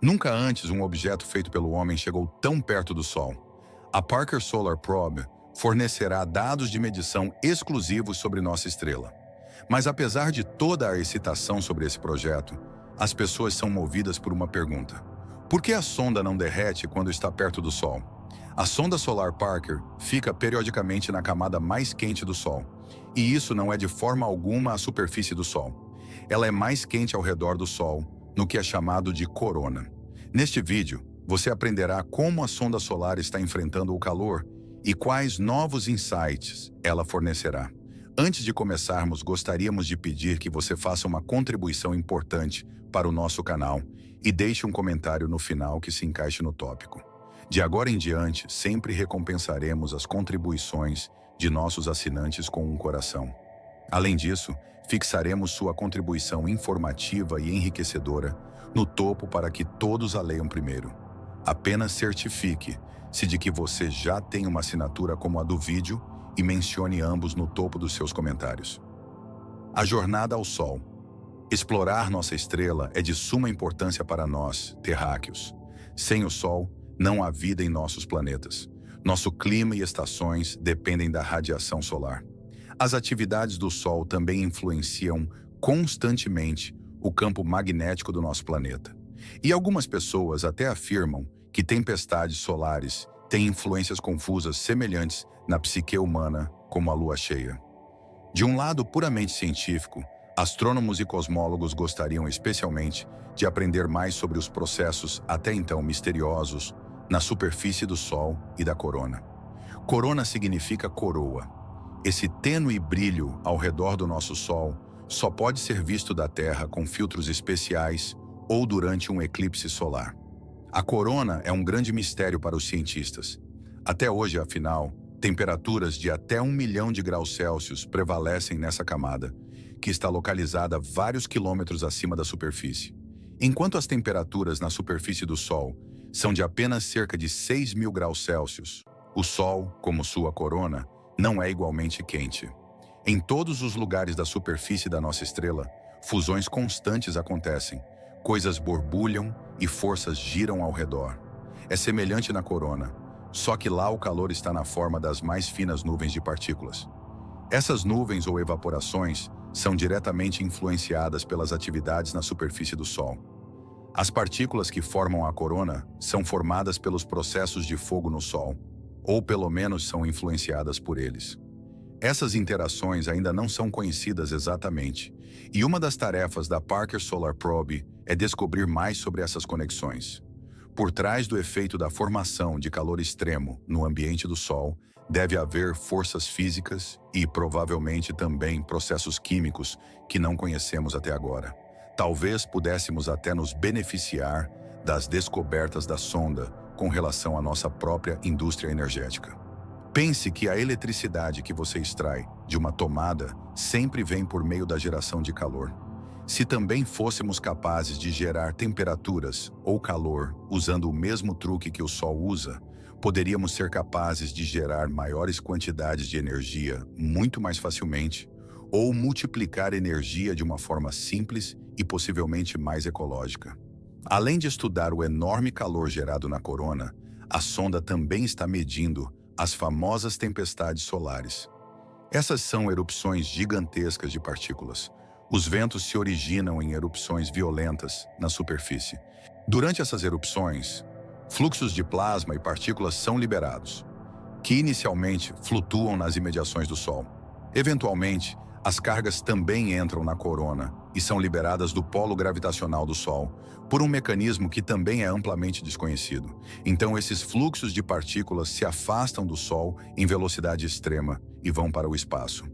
Nunca antes um objeto feito pelo homem chegou tão perto do Sol. A Parker Solar Probe fornecerá dados de medição exclusivos sobre nossa estrela. Mas apesar de toda a excitação sobre esse projeto, as pessoas são movidas por uma pergunta. Por que a sonda não derrete quando está perto do Sol? A sonda solar Parker fica periodicamente na camada mais quente do Sol, e isso não é de forma alguma a superfície do Sol. Ela é mais quente ao redor do Sol, no que é chamado de corona. Neste vídeo, você aprenderá como a sonda solar está enfrentando o calor e quais novos insights ela fornecerá. Antes de começarmos, gostaríamos de pedir que você faça uma contribuição importante para o nosso canal e deixe um comentário no final que se encaixe no tópico. De agora em diante, sempre recompensaremos as contribuições de nossos assinantes com um coração. Além disso, fixaremos sua contribuição informativa e enriquecedora no topo para que todos a leiam primeiro. Apenas certifique-se de que você já tem uma assinatura como a do vídeo e mencione ambos no topo dos seus comentários. A jornada ao Sol. Explorar nossa estrela é de suma importância para nós, terráqueos. Sem o Sol, não há vida em nossos planetas. Nosso clima e estações dependem da radiação solar. As atividades do Sol também influenciam constantemente o campo magnético do nosso planeta. E algumas pessoas até afirmam que tempestades solares têm influências confusas semelhantes na psique humana, como a lua cheia. De um lado puramente científico, astrônomos e cosmólogos gostariam especialmente de aprender mais sobre os processos até então misteriosos na superfície do Sol e da corona. Corona significa coroa. Esse tênue brilho ao redor do nosso Sol só pode ser visto da Terra com filtros especiais ou durante um eclipse solar. A corona é um grande mistério para os cientistas. Até hoje, afinal, temperaturas de até 1 milhão de graus Celsius prevalecem nessa camada, que está localizada vários quilômetros acima da superfície. Enquanto as temperaturas na superfície do Sol são de apenas cerca de 6.000 graus Celsius, o Sol, como sua corona, não é igualmente quente. Em todos os lugares da superfície da nossa estrela, fusões constantes acontecem, coisas borbulham e forças giram ao redor. É semelhante na corona, só que lá o calor está na forma das mais finas nuvens de partículas. Essas nuvens ou evaporações são diretamente influenciadas pelas atividades na superfície do Sol. As partículas que formam a corona são formadas pelos processos de fogo no Sol, ou pelo menos são influenciadas por eles. Essas interações ainda não são conhecidas exatamente, e uma das tarefas da Parker Solar Probe é descobrir mais sobre essas conexões. Por trás do efeito da formação de calor extremo no ambiente do Sol, deve haver forças físicas e, provavelmente, também processos químicos que não conhecemos até agora. Talvez pudéssemos até nos beneficiar das descobertas da sonda com relação à nossa própria indústria energética. Pense que a eletricidade que você extrai de uma tomada sempre vem por meio da geração de calor. Se também fôssemos capazes de gerar temperaturas ou calor usando o mesmo truque que o Sol usa, poderíamos ser capazes de gerar maiores quantidades de energia muito mais facilmente ou multiplicar energia de uma forma simples e possivelmente mais ecológica. Além de estudar o enorme calor gerado na corona, a sonda também está medindo as famosas tempestades solares. Essas são erupções gigantescas de partículas. Os ventos se originam em erupções violentas na superfície. Durante essas erupções, fluxos de plasma e partículas são liberados, que inicialmente flutuam nas imediações do Sol. Eventualmente, as cargas também entram na corona e são liberadas do polo gravitacional do Sol, por um mecanismo que também é amplamente desconhecido. Então, esses fluxos de partículas se afastam do Sol em velocidade extrema e vão para o espaço.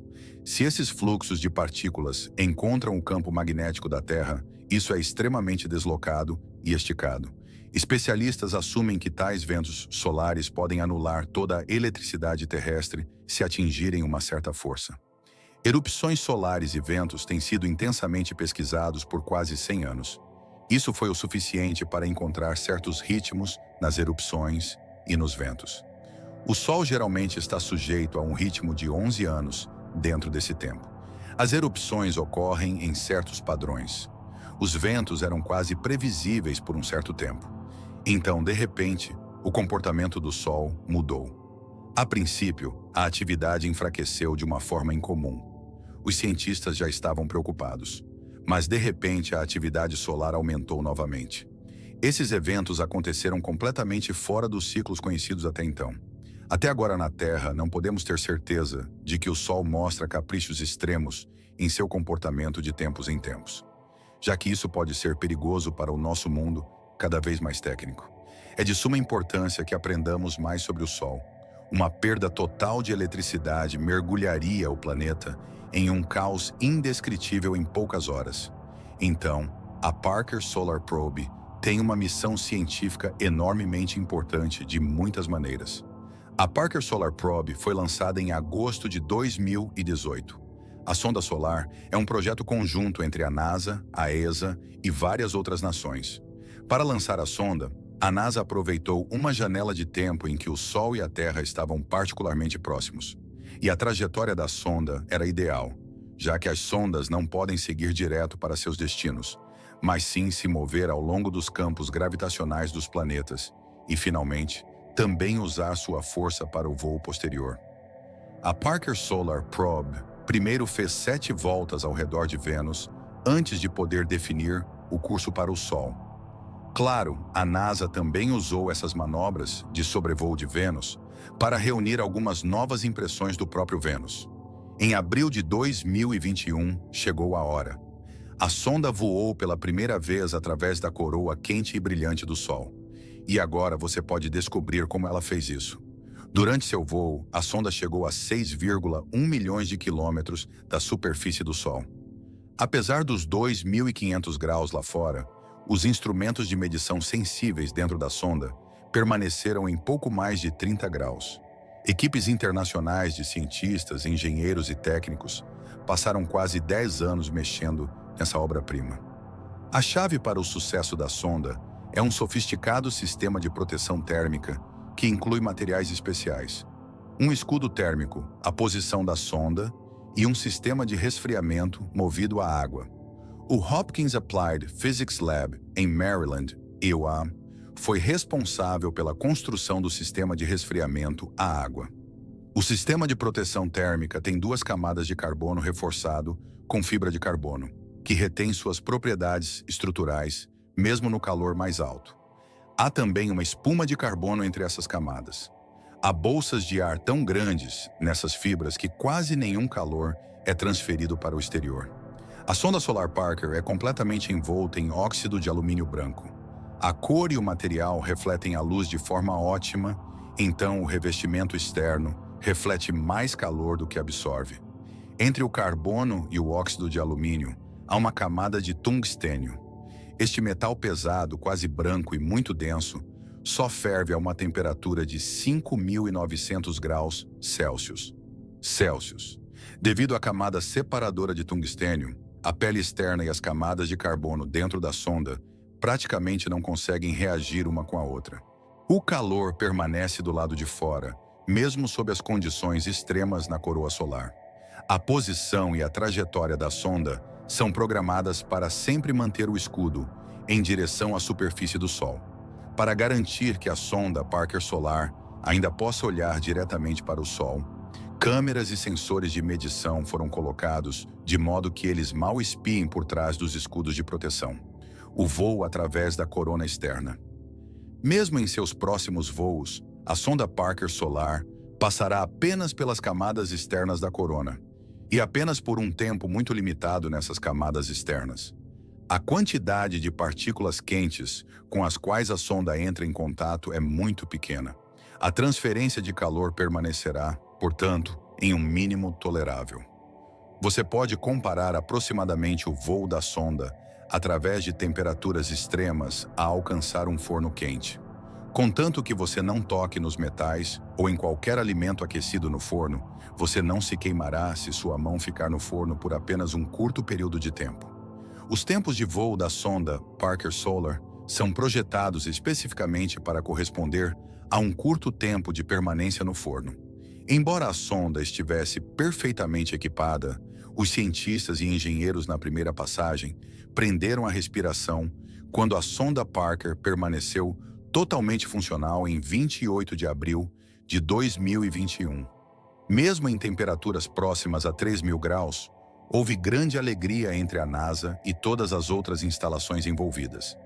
Se esses fluxos de partículas encontram o campo magnético da Terra, isso é extremamente deslocado e esticado. Especialistas assumem que tais ventos solares podem anular toda a eletricidade terrestre se atingirem uma certa força. Erupções solares e ventos têm sido intensamente pesquisados por quase 100 anos. Isso foi o suficiente para encontrar certos ritmos nas erupções e nos ventos. O Sol geralmente está sujeito a um ritmo de 11 anos dentro desse tempo. As erupções ocorrem em certos padrões. Os ventos eram quase previsíveis por um certo tempo. Então, de repente, o comportamento do Sol mudou. A princípio, a atividade enfraqueceu de uma forma incomum. Os cientistas já estavam preocupados. Mas, de repente, a atividade solar aumentou novamente. Esses eventos aconteceram completamente fora dos ciclos conhecidos até então. Até agora na Terra, não podemos ter certeza de que o Sol mostra caprichos extremos em seu comportamento de tempos em tempos, já que isso pode ser perigoso para o nosso mundo cada vez mais técnico. É de suma importância que aprendamos mais sobre o Sol. Uma perda total de eletricidade mergulharia o planeta em um caos indescritível em poucas horas. Então, a Parker Solar Probe tem uma missão científica enormemente importante de muitas maneiras. A Parker Solar Probe foi lançada em agosto de 2018. A sonda solar é um projeto conjunto entre a NASA, a ESA e várias outras nações. Para lançar a sonda, a NASA aproveitou uma janela de tempo em que o Sol e a Terra estavam particularmente próximos. E a trajetória da sonda era ideal, já que as sondas não podem seguir direto para seus destinos, mas sim se mover ao longo dos campos gravitacionais dos planetas e, finalmente, também usar sua força para o voo posterior. A Parker Solar Probe primeiro fez 7 voltas ao redor de Vênus antes de poder definir o curso para o Sol. Claro, a NASA também usou essas manobras de sobrevoo de Vênus para reunir algumas novas impressões do próprio Vênus. Em abril de 2021, chegou a hora. A sonda voou pela primeira vez através da coroa quente e brilhante do Sol. E agora você pode descobrir como ela fez isso. Durante seu voo, a sonda chegou a 6,1 milhões de quilômetros da superfície do Sol. Apesar dos 2.500 graus lá fora, os instrumentos de medição sensíveis dentro da sonda permaneceram em pouco mais de 30 graus. Equipes internacionais de cientistas, engenheiros e técnicos passaram quase 10 anos mexendo nessa obra-prima. A chave para o sucesso da sonda é um sofisticado sistema de proteção térmica que inclui materiais especiais, um escudo térmico, a posição da sonda e um sistema de resfriamento movido a água. O Hopkins Applied Physics Lab, em Maryland, EUA, foi responsável pela construção do sistema de resfriamento à água. O sistema de proteção térmica tem 2 camadas de carbono reforçado com fibra de carbono, que retém suas propriedades estruturais, mesmo no calor mais alto. Há também uma espuma de carbono entre essas camadas. Há bolsas de ar tão grandes nessas fibras que quase nenhum calor é transferido para o exterior. A sonda Solar Parker é completamente envolta em óxido de alumínio branco. A cor e o material refletem a luz de forma ótima, então o revestimento externo reflete mais calor do que absorve. Entre o carbono e o óxido de alumínio, há uma camada de tungstênio. Este metal pesado, quase branco e muito denso, só ferve a uma temperatura de 5.900 graus Celsius. Devido à camada separadora de tungstênio, a pele externa e as camadas de carbono dentro da sonda praticamente não conseguem reagir uma com a outra. O calor permanece do lado de fora, mesmo sob as condições extremas na coroa solar. A posição e a trajetória da sonda são programadas para sempre manter o escudo em direção à superfície do Sol. Para garantir que a sonda Parker Solar ainda possa olhar diretamente para o Sol, câmeras e sensores de medição foram colocados de modo que eles mal espiem por trás dos escudos de proteção. O voo através da corona externa. Mesmo em seus próximos voos, a sonda Parker Solar passará apenas pelas camadas externas da corona, e apenas por um tempo muito limitado nessas camadas externas. A quantidade de partículas quentes com as quais a sonda entra em contato é muito pequena. A transferência de calor permanecerá, portanto, em um mínimo tolerável. Você pode comparar aproximadamente o voo da sonda através de temperaturas extremas a alcançar um forno quente. Contanto que você não toque nos metais ou em qualquer alimento aquecido no forno, você não se queimará se sua mão ficar no forno por apenas um curto período de tempo. Os tempos de voo da sonda Parker Solar são projetados especificamente para corresponder a um curto tempo de permanência no forno. Embora a sonda estivesse perfeitamente equipada, Os cientistas e engenheiros na primeira passagem prenderam a respiração quando a sonda Parker permaneceu totalmente funcional em 28 de abril de 2021. Mesmo em temperaturas próximas a 3.000 graus, houve grande alegria entre a NASA e todas as outras instalações envolvidas.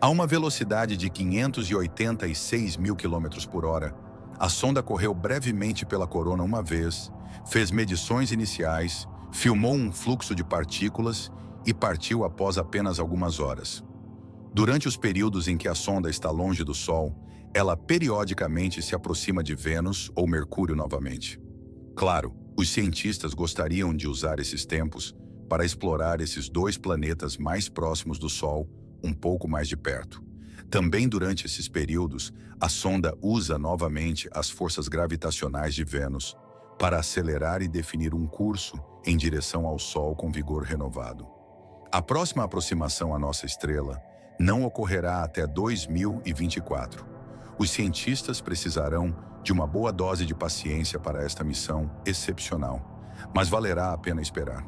A uma velocidade de 586 mil km por hora, a sonda correu brevemente pela corona uma vez, fez medições iniciais, filmou um fluxo de partículas e partiu após apenas algumas horas. Durante os períodos em que a sonda está longe do Sol, ela periodicamente se aproxima de Vênus ou Mercúrio novamente. Claro, os cientistas gostariam de usar esses tempos para explorar esses dois planetas mais próximos do Sol um pouco mais de perto. Também durante esses períodos, a sonda usa novamente as forças gravitacionais de Vênus para acelerar e definir um curso em direção ao Sol com vigor renovado. A próxima aproximação à nossa estrela não ocorrerá até 2024. Os cientistas precisarão de uma boa dose de paciência para esta missão excepcional, mas valerá a pena esperar.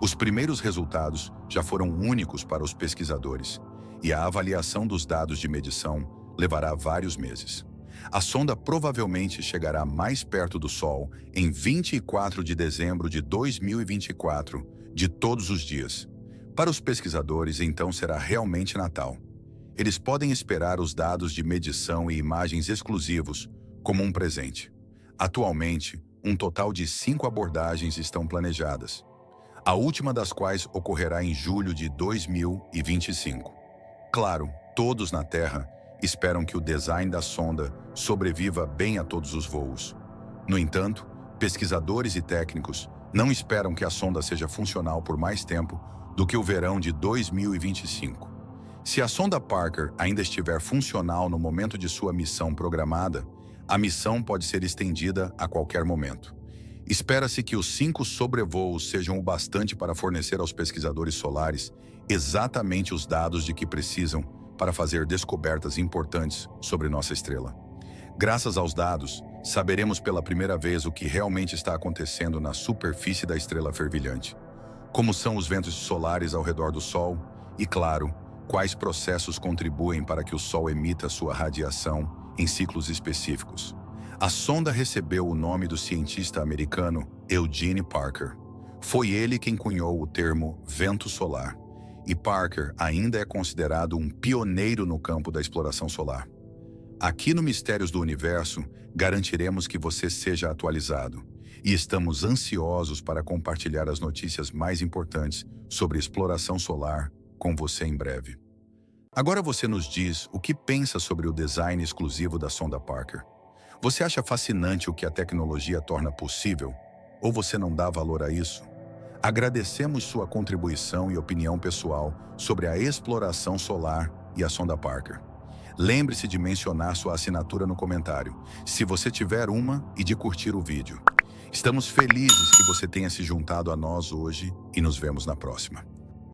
Os primeiros resultados já foram únicos para os pesquisadores, e a avaliação dos dados de medição levará vários meses. A sonda provavelmente chegará mais perto do Sol em 24 de dezembro de 2024, de todos os dias. Para os pesquisadores, então, será realmente Natal. Eles podem esperar os dados de medição e imagens exclusivos como um presente. Atualmente, um total de 5 abordagens estão planejadas, a última das quais ocorrerá em julho de 2025. Claro, todos na Terra esperam que o design da sonda sobreviva bem a todos os voos. No entanto, pesquisadores e técnicos não esperam que a sonda seja funcional por mais tempo do que o verão de 2025. Se a sonda Parker ainda estiver funcional no momento de sua missão programada, a missão pode ser estendida a qualquer momento. Espera-se que os 5 sobrevoos sejam o bastante para fornecer aos pesquisadores solares exatamente os dados de que precisam para fazer descobertas importantes sobre nossa estrela. Graças aos dados, saberemos pela primeira vez o que realmente está acontecendo na superfície da estrela fervilhante, como são os ventos solares ao redor do Sol e, claro, quais processos contribuem para que o Sol emita sua radiação em ciclos específicos. A sonda recebeu o nome do cientista americano Eugene Parker. Foi ele quem cunhou o termo vento solar, e Parker ainda é considerado um pioneiro no campo da exploração solar. Aqui no Mistérios do Universo, garantiremos que você seja atualizado, e estamos ansiosos para compartilhar as notícias mais importantes sobre exploração solar com você em breve. Agora você nos diz o que pensa sobre o design exclusivo da sonda Parker. Você acha fascinante o que a tecnologia torna possível? Ou você não dá valor a isso? Agradecemos sua contribuição e opinião pessoal sobre a exploração solar e a sonda Parker. Lembre-se de mencionar sua assinatura no comentário, se você tiver uma, e de curtir o vídeo. Estamos felizes que você tenha se juntado a nós hoje e nos vemos na próxima.